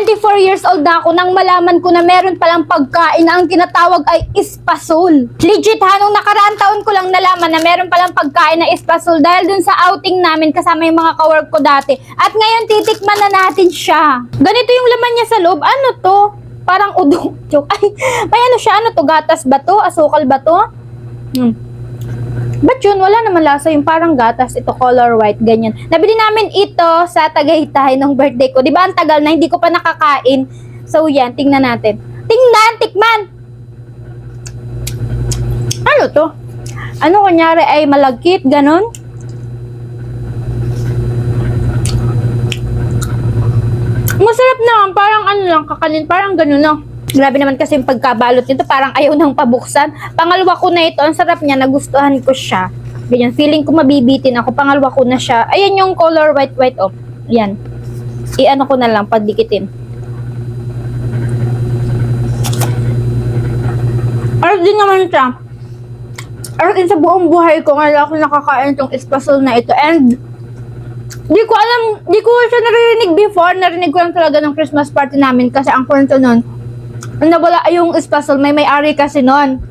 24 years old na ako nang malaman ko na meron palang pagkain na ang tinatawag ay espasol. Legit ha, nung nakaraang taon ko lang nalaman na meron palang pagkain na espasol dahil dun sa outing namin kasama yung mga kawork ko dati. At ngayon titikman na natin siya. Ganito yung laman niya sa loob. Ano to? Parang udong. Joke. Ay, may ano siya? Ano to? Gatas ba to? Asukal ba to? Ba't yun? Wala naman lasa yung parang gatas. Ito color white, ganyan. Nabili namin ito sa Tagaytay nung birthday ko. Di ba ang tagal na hindi ko pa nakakain? So yan, tingnan natin. Tingnan! Tikman! Ano to? Ano kunyari ay malagkit, ganon? Masarap naman, parang ano lang, kakanin, parang ganon lang. Grabe naman kasi yung pagkabalot nito, parang ayaw nang pabuksan. Pangalawa ko na ito, ang sarap niya, nagustuhan ko siya. Ganyan, feeling ko mabibitin ako, pangalawa ko na siya. Ayan yung color white, oh. Yan. I-ano ko na lang, pagdikitin. Aras din naman siya. Aras din sa buong buhay ko, ngayon ako nakakain itong espasol na ito. And, di ko alam, di ko siya naririnig before. Narinig ko lang talaga ng Christmas party namin kasi ang kwento nun, nawala yung espasol, may-ari kasi nun.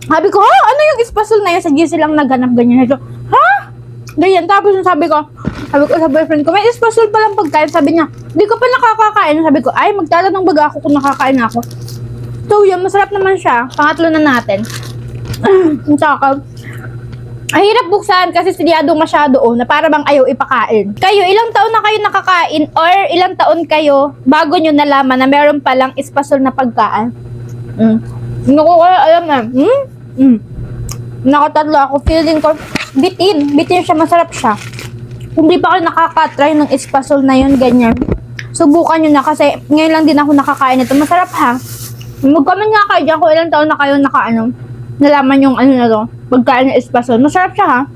Sabi ko, ha? Ano yung espasol na yun? Sa GC lang naghanap ganyan. Ito, ha? Ganyan. Tapos sabi ko sa boyfriend ko, may espasol palang pagkain. Sabi niya, di ko pa nakakakain. Sabi ko, ay, magtatanong baga ako kung nakakain ako. So, yun, masarap naman siya. Pangatlo na natin. Saka, ang hirap buksan kasi silyado masyado na para bang ayaw ipakain. Kayo, ilang taon na kayo nakakain or ilang taon kayo bago nyo nalaman na meron palang espasol na pagkain? Hindi ko kaya alam na. Nakatatlo ako. Feeling ko, bitin siya, masarap siya. Kung di pa kayo nakakatry ng espasol na yun, ganyan. Subukan nyo na kasi ngayon lang din ako nakakain ito. Masarap ha. Mag-comment nga kayo dyan kung ilang taon na kayo nalaman yung ano na to, pagkain ng espasol. Masarap siya ha.